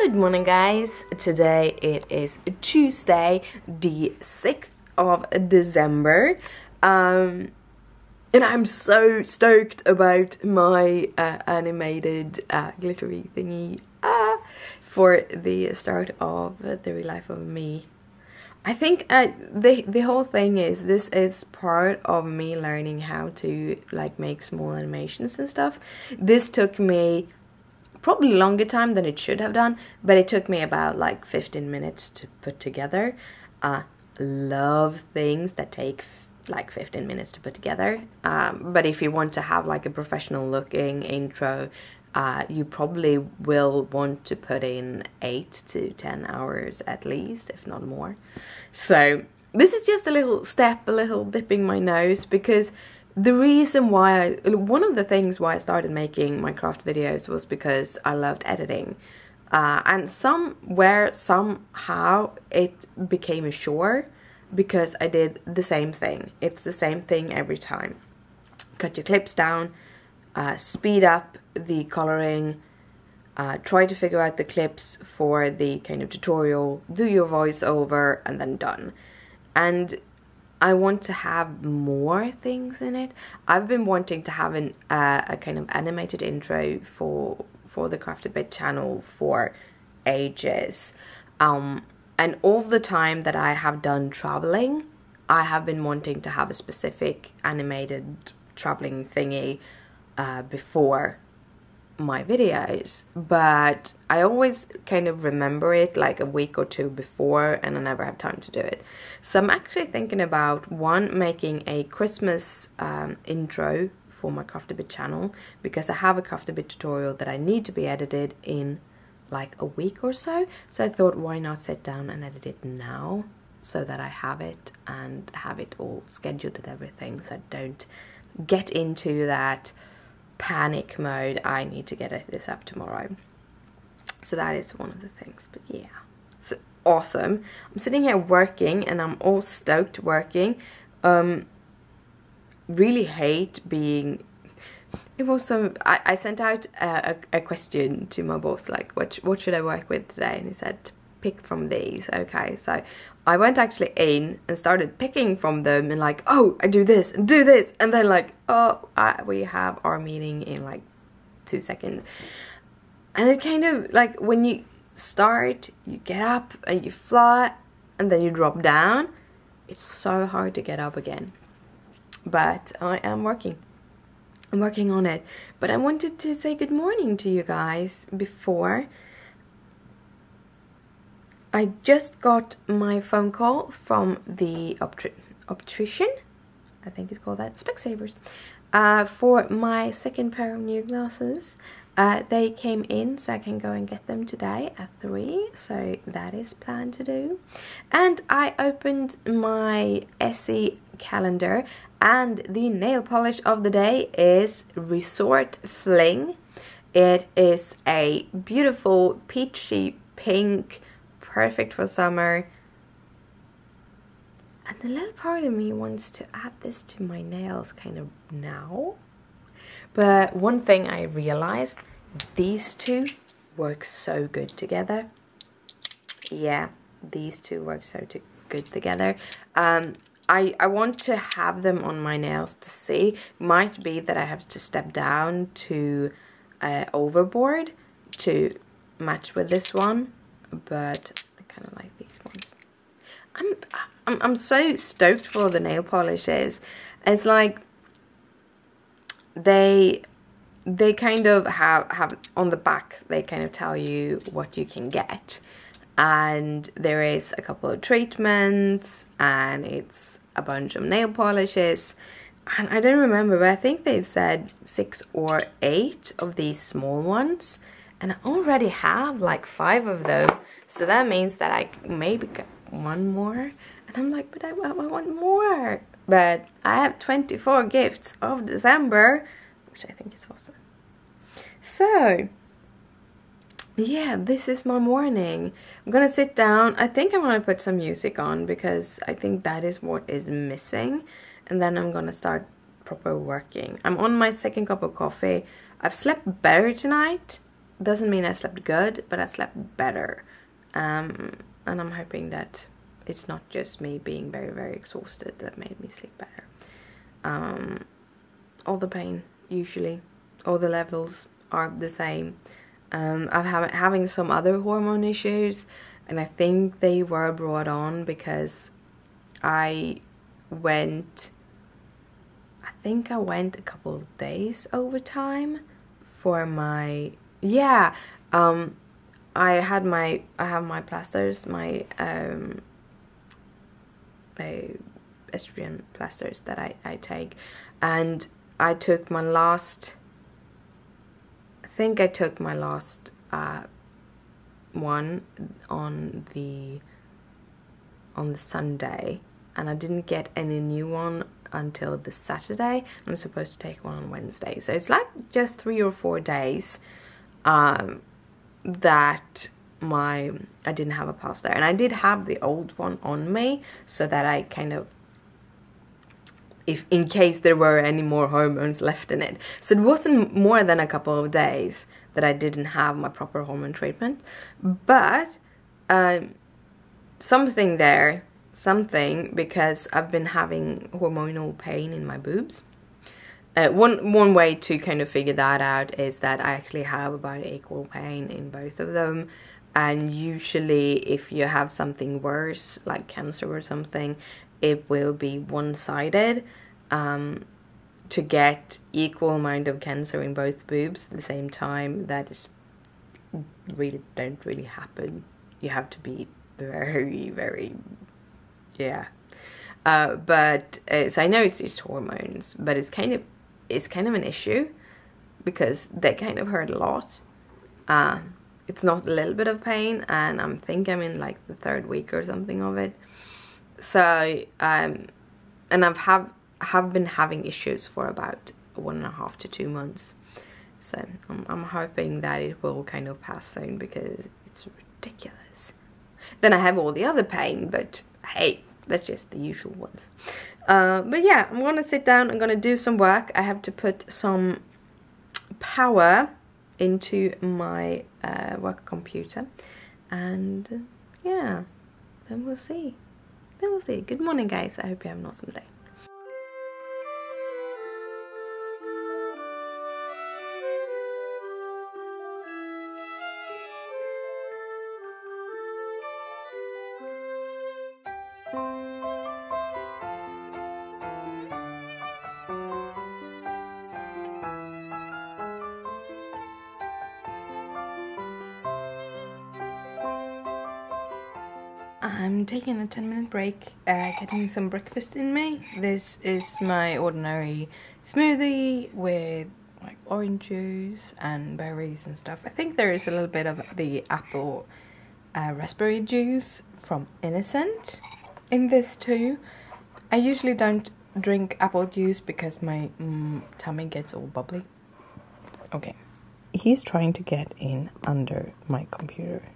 Good morning, guys. Today it is Tuesday, the 6th of December, and I'm so stoked about my animated glittery thingy for the start of the real life of me. I think the whole thing is this is part of me learning how to like make small animations and stuff. This took me probably longer time than it should have done, but it took me about like 15 minutes to put together. Love things that take like 15 minutes to put together, but if you want to have like a professional looking intro, you probably will want to put in 8 to 10 hours at least, if not more. So this is just a little step, a little dipping my nose, because the reason why one of the things why I started making my craft videos was because I loved editing, and somehow it became a chore because I did the same thing. It's the same thing every time. Cut your clips down, speed up the coloring, try to figure out the clips for the kind of tutorial, do your voiceover, and then done. And I want to have more things in it. I've been wanting to have a kind of animated intro for the Craft a Bit channel for ages. And all the time that I have done traveling, I have been wanting to have a specific animated traveling thingy before my videos, but I always kind of remember it like a week or two before, and I never have time to do it. So I'm actually thinking about making a Christmas intro for my Craft a Bit channel, because I have a Craft a Bit tutorial that I need to be edited in like a week or so. So I thought, why not sit down and edit it now, so that I have it and have it all scheduled and everything, so I don't get into that panic mode. I need to get this up tomorrow. So that is one of the things. But yeah, it's awesome. I'm sitting here working and I'm all stoked working. Really hate being, it was so, I sent out a question to my boss, like what should I work with today, and he said pick from these. Okay, so I went actually in and started picking from them, and like, oh, I do this and do this, and then like, oh, we have our meeting in like 2 seconds. And it kind of like, when you start, you get up and you fly and then you drop down. It's so hard to get up again, but I am working. I'm working on it. But I wanted to say good morning to you guys before. I just got my phone call from the optician, I think it's called that, Specsavers, for my second pair of new glasses. They came in, so I can go and get them today at 3, so that is planned to do. And I opened my SE calendar, and the nail polish of the day is Resort Fling. It is a beautiful peachy pink, perfect for summer, and the little part of me wants to add this to my nails kind of now. But one thing I realized, these two work so good together. Yeah, these two work so good together. I want to have them on my nails to see. Might be that I have to step down to overboard to match with this one, but I kind of like these ones. I'm so stoked for the nail polishes. It's like they kind of have on the back, they kind of tell you what you can get, and there is a couple of treatments, and it's a bunch of nail polishes, and I don't remember, but I think they've said 6 or 8 of these small ones, and I already have like 5 of them, so that means that I maybe get one more, and I'm like, but I want more. But I have 24 gifts of December, which I think is awesome. So yeah, this is my morning. I'm gonna sit down. I think I'm gonna put some music on, because I think that is what is missing, and then I'm gonna start proper working. I'm on my second cup of coffee. I've slept better tonight, Doesn't mean I slept good, but I slept better. And I'm hoping that it's not just me being very, very exhausted that made me sleep better. All the pain, usually, all the levels are the same. I'm having some other hormone issues, and I think they were brought on because I think I went a couple of days overtime for my, yeah, I have my plasters, my estrogen plasters that I take, and I took my last, I think I took my last one on the Sunday, and I didn't get any new one until the Saturday. I'm supposed to take one on Wednesday, so it's like just 3 or 4 days that I didn't have a plaster, and I did have the old one on me so that I kind of, if in case there were any more hormones left in it. So it wasn't more than a couple of days that I didn't have my proper hormone treatment, but something because I've been having hormonal pain in my boobs. One way to kind of figure that out is that I actually have about equal pain in both of them, and usually if you have something worse like cancer or something, it will be one-sided. To get equal amount of cancer in both boobs at the same time, that is don't really happen. You have to be very, very, yeah. But so I know it's just hormones, but it's kind of an issue because they kind of hurt a lot. It's not a little bit of pain, and I think I'm in like the 3rd week or something of it. So and have been having issues for about 1.5 to 2 months. So I'm hoping that it will kind of pass soon because it's ridiculous. Then I have all the other pain, but hey, that's just the usual ones. But yeah, I'm gonna sit down, I'm gonna do some work. I have to put some power into my work computer, and yeah, then we'll see. Good morning, guys. I hope you have an awesome day. I'm taking a 10-minute break, getting some breakfast in me. This is my ordinary smoothie with like orange juice and berries and stuff. I think there is a little bit of the apple raspberry juice from Innocent in this too. I usually don't drink apple juice because my tummy gets all bubbly. Okay, he's trying to get in under my computer.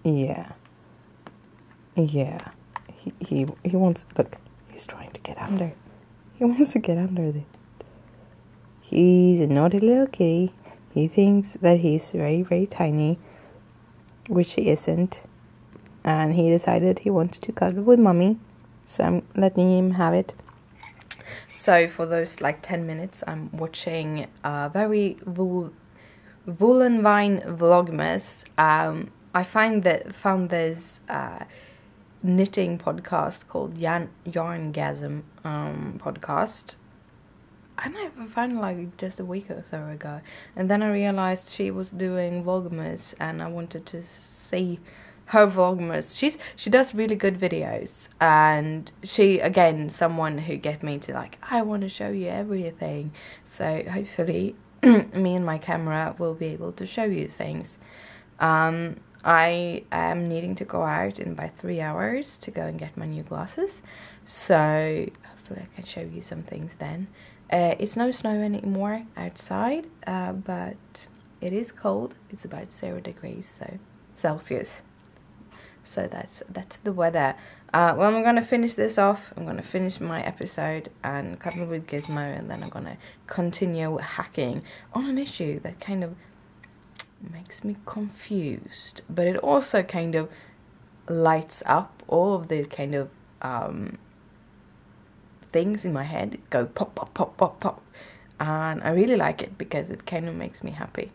Yeah. Yeah, he wants, look, he's trying to get under. He wants to get under it. He's a naughty little kitty. He thinks that he's very, very tiny, which he isn't. And he decided he wants to cuddle with mommy, so I'm letting him have it. So for those like 10 minutes, I'm watching a very Vine Vlogmas. I found this knitting podcast called Yarngasm podcast, and I found it like just a week or so ago, and then I realized she was doing Vlogmas, and I wanted to see her Vlogmas. She does really good videos, and she, again, someone who get me to like, I want to show you everything, so hopefully me and my camera will be able to show you things. I am needing to go out in about 3 hours to go and get my new glasses, so hopefully I can show you some things then. It's no snow anymore outside, but it is cold. It's about 0 degrees, so Celsius. So that's the weather. Well, I'm gonna finish this off. I'm gonna finish my episode and cuddle with Gizmo, and then I'm gonna continue hacking on an issue that kind of makes me confused, but it also kind of lights up all of the kind of things in my head. Go pop, pop, pop, pop, pop. And I really like it because it kind of makes me happy.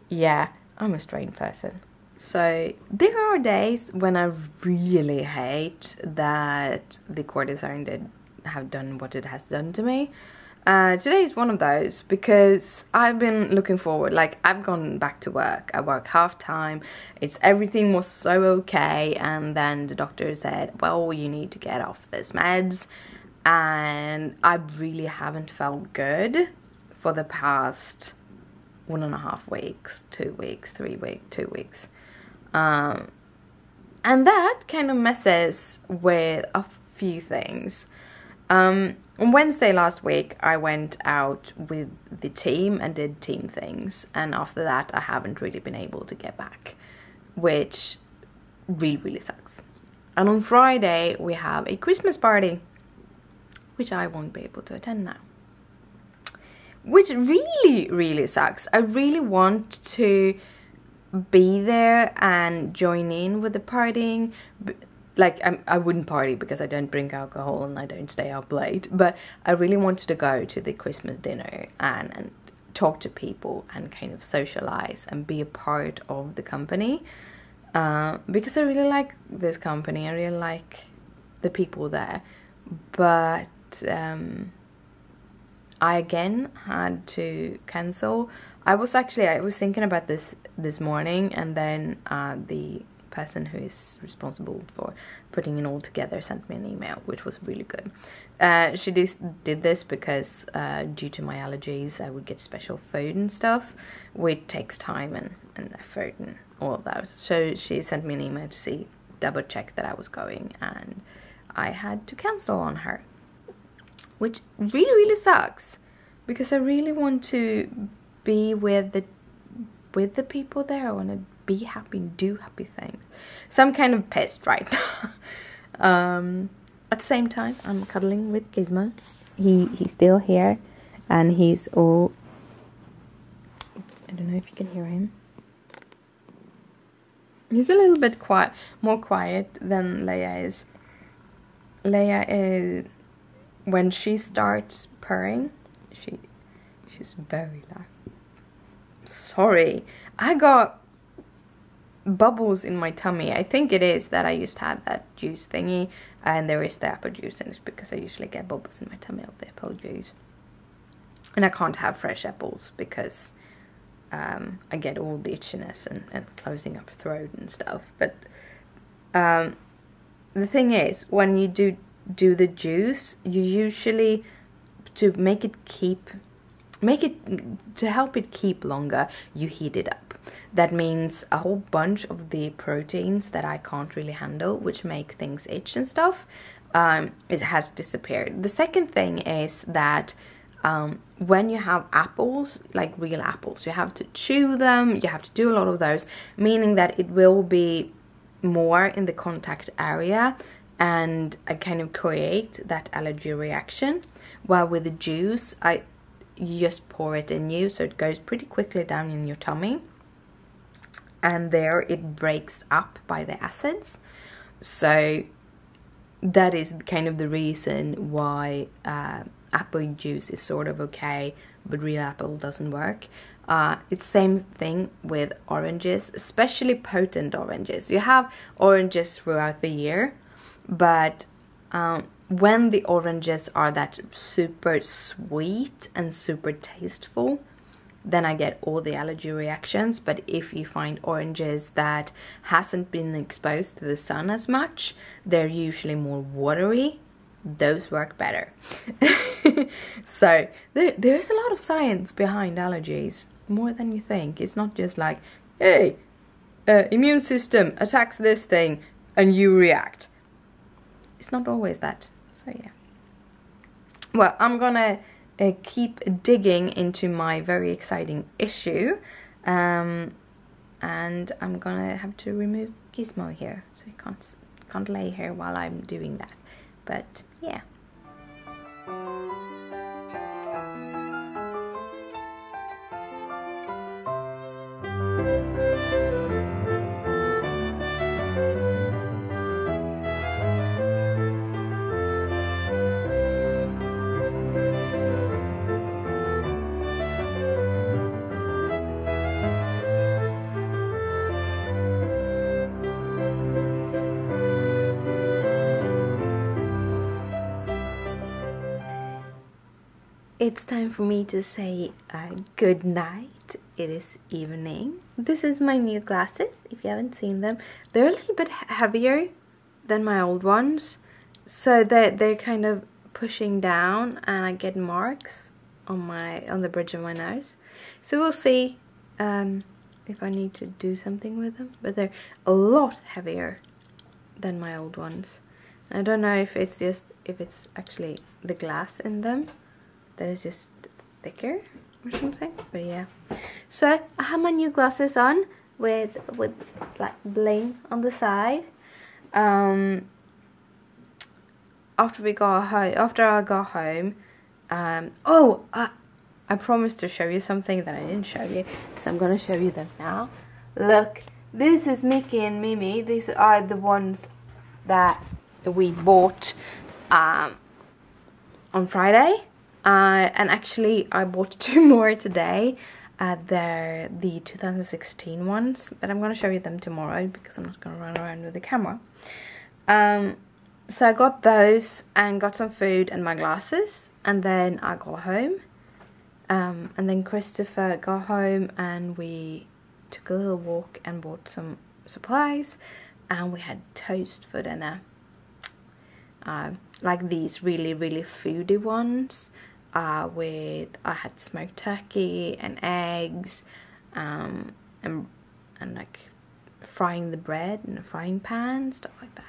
Yeah, I'm a strange person. So there are days when I really hate that the cortisone have done what it has done to me. Today is one of those because I've been looking forward, like I've gone back to work. I work half time. Everything was so okay, and then the doctor said, well, you need to get off this meds. And I really haven't felt good for the past 1.5 weeks, 2 weeks, 3 weeks, 2 weeks. And that kind of messes with a few things. On Wednesday last week, I went out with the team and did team things. And after that, I haven't really been able to get back, which really, really sucks. And on Friday, we have a Christmas party, which I won't be able to attend now. Which really, really sucks. I really want to be there and join in with the partying. Like, I wouldn't party because I don't drink alcohol and I don't stay up late. But I really wanted to go to the Christmas dinner and talk to people and kind of socialize and be a part of the company. Because I really like this company. I really like the people there. But I again had to cancel. I was thinking about this morning, and then the person who is responsible for putting it all together sent me an email, which was really good. She did this because due to my allergies, I would get special food and stuff, which takes time and effort and all of those. So she sent me an email to double check that I was going, and I had to cancel on her, which really, really sucks because I really want to be with the people there. I want to be happy and do happy things. So I'm kind of pissed right now. At the same time, I'm cuddling with Gizmo. He's still here, and he's all... I don't know if you can hear him. He's a little bit more quiet than Leia is. Leia is... When she starts purring, she's very loud. Sorry, I got bubbles in my tummy. I think it is that I just had that juice thingy, and there is the apple juice, and it's because I usually get bubbles in my tummy of the apple juice. And I can't have fresh apples because I get all the itchiness and closing up throat and stuff. But the thing is, when you do the juice, you usually, to to help it keep longer, you heat it up. That means a whole bunch of the proteins that I can't really handle, which make things itch and stuff, it has disappeared. The second thing is that when you have apples, like real apples, you have to chew them, you have to do a lot of those, meaning that it will be more in the contact area, and I kind of create that allergy reaction. While with the juice, you just pour it in you, so it goes pretty quickly down in your tummy, and there it breaks up by the acids. So that is kind of the reason why apple juice is sort of okay, but real apple doesn't work. It's same thing with oranges, especially potent oranges. You have oranges throughout the year, but when the oranges are that super sweet and super tasteful, then I get all the allergy reactions. But if you find oranges that hasn't been exposed to the sun as much, they're usually more watery. Those work better. So there's a lot of science behind allergies, more than you think. It's not just like, hey, immune system attacks this thing and you react. It's not always that. So yeah. Well, I'm gonna keep digging into my very exciting issue, and I'm gonna have to remove Gizmo here, so he can't lay here while I'm doing that. But yeah. it's time for me to say good night. It is evening. This is my new glasses, if you haven't seen them. They're a little bit heavier than my old ones, so they're kind of pushing down, and I get marks on the bridge of my nose. So we'll see if I need to do something with them, but they're a lot heavier than my old ones. I don't know if it's actually the glass in them that is just thicker or something, but yeah. So I have my new glasses on with like bling on the side. After I got home, I promised to show you something that I didn't show you, so I'm gonna show you them now. Look, this is Mickey and Mimi. These are the ones that we bought on Friday, and actually I bought 2 more today. They're the 2016 ones, but I'm gonna show you them tomorrow because I'm not gonna run around with the camera. So I got those and got some food and my glasses, and then I got home, and then Christopher got home and we took a little walk and bought some supplies, and we had toast for dinner. Like these really foodie ones, I had smoked turkey and eggs, and like frying the bread in a frying pan, stuff like that.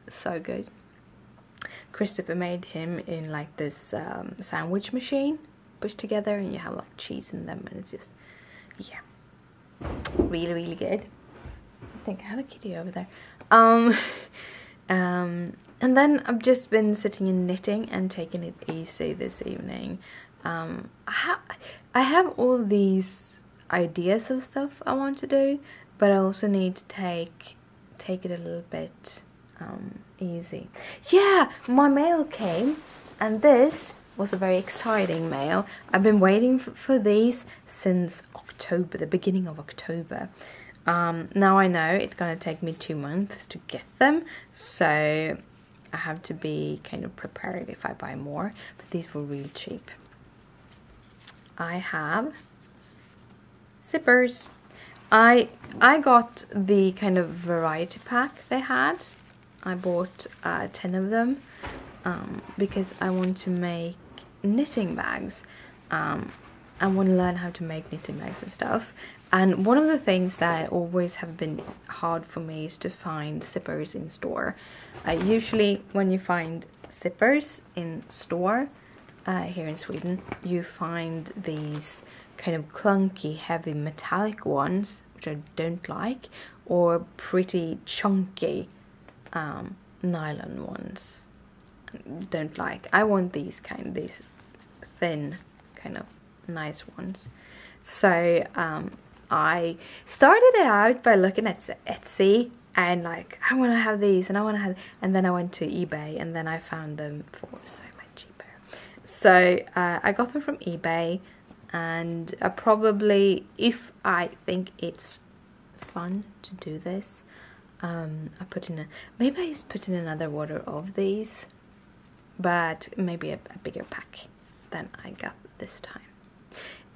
So good. Christopher made him in like this sandwich machine, pushed together, and you have like cheese in them, and it's just, yeah, really good. I think I have a kitty over there. And then I've just been sitting and knitting and taking it easy this evening. I have all these ideas of stuff I want to do, but I also need to take it a little bit easy. Yeah, my mail came, and this was a very exciting mail. I've been waiting for these since October, the beginning of October. Now I know it's gonna take me 2 months to get them, so I have to be kind of prepared if I buy more, but these were really cheap. I have zippers. I got the kind of variety pack they had. I bought 10 of them because I want to make knitting bags. I want to learn how to make knitting bags and stuff. And one of the things that always have been hard for me is to find zippers in store. Usually when you find zippers in store here in Sweden, you find these kind of clunky, heavy metallic ones, which I don't like, or pretty chunky nylon ones. Don't like. I want these thin, kind of nice ones. So I started it out by looking at Etsy and like, I want to have these and I want to have, and then I went to eBay and then I found them for so much cheaper. So I got them from eBay, and I probably, if I think it's fun to do this, maybe I just put in another order of these, but maybe a bigger pack than I got this time.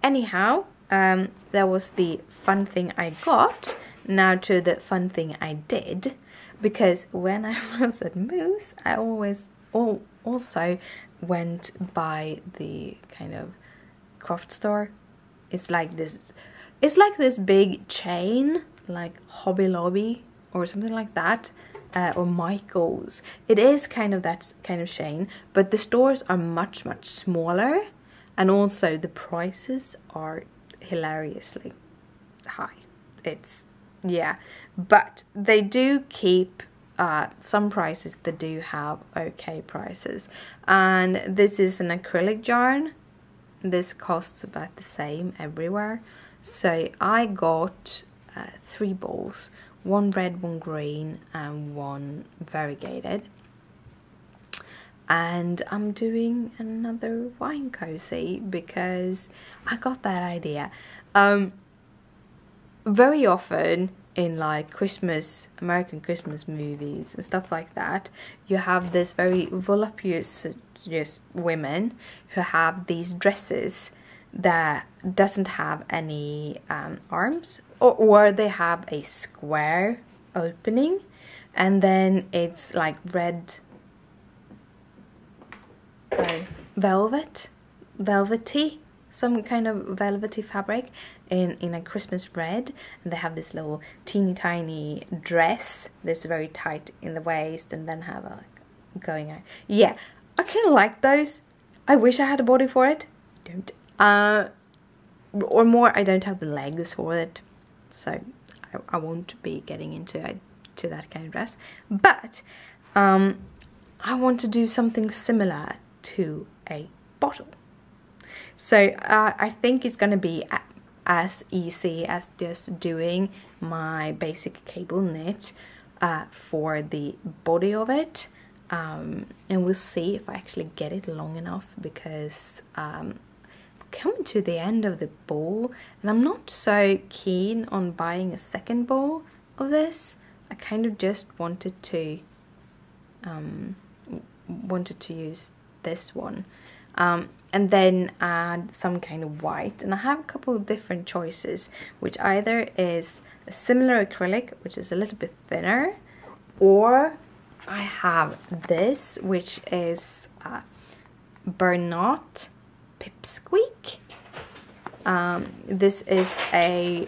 Anyhow, that was the fun thing I got. Now to the fun thing I did, because when I was at Moose, I always also went by the kind of craft store. It's like this big chain, like Hobby Lobby or something like that, or Michael's. It is kind of that kind of chain, but the stores are much smaller, and also the prices are hilariously high. Yeah, but they do keep some prices that do have okay prices. And this is an acrylic yarn. This costs about the same everywhere. So I got 3 balls, 1 red, 1 green, and 1 variegated. And I'm doing another wine cozy because I got that idea. Very often in like American Christmas movies and stuff like that, you have this very voluptuous just women who have these dresses that doesn't have any arms, or they have a square opening, and then it's like red velvety, some kind of velvety fabric in a Christmas red, and they have this little teeny tiny dress that's very tight in the waist, and then have a going out. Yeah, I kind of like those. I wish I had a body for it. Don't. Or more, I don't have the legs for it, so I won't be getting into that kind of dress. But I want to do something similar to a bottle. So I think it's gonna be as easy as just doing my basic cable knit for the body of it, and we'll see if I actually get it long enough, because coming to the end of the ball, and I'm not so keen on buying a second ball of this. I kind of just wanted to use this one, and then add some kind of white. And I have a couple of different choices, which either is a similar acrylic, which is a little bit thinner, or I have this, which is Bernat Pipsqueak. This is a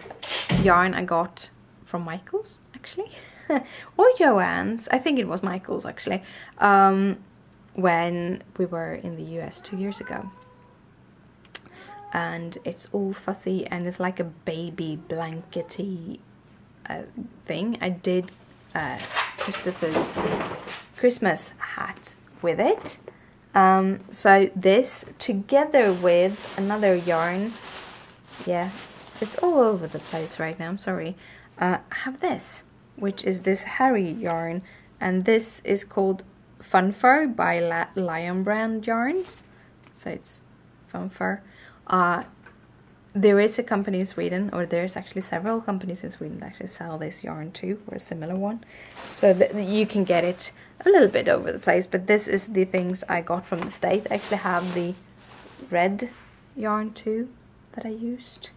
yarn I got from Michael's, actually, or Joann's. I think it was Michael's, actually, when we were in the US 2 years ago. And it's all fuzzy, and it's like a baby blankety thing. I did Christopher's Christmas hat with it. So this, together with another yarn, yeah, it's all over the place right now, I'm sorry. I have this, which is this Harry yarn, and this is called Fun Fur by Lion Brand Yarns. So it's Fun Fur. There is a company in Sweden, or there's actually several companies in Sweden that actually sell this yarn too, or a similar one. So that you can get it a little bit over the place, but this is the things I got from the States. I actually have the red yarn too that I used.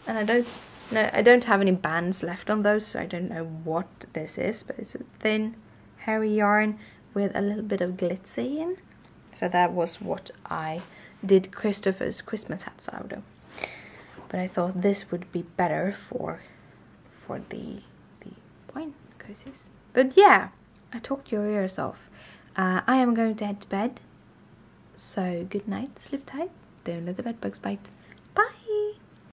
And I don't have any bands left on those, so I don't know what this is, but it's a thin, hairy yarn with a little bit of glitzy in. So that was what I did Christopher's Christmas hats out of. But I thought this would be better for the wine cozies. But yeah, I talked your ears off. I am going to head to bed. So good night, sleep tight, don't let the bedbugs bite.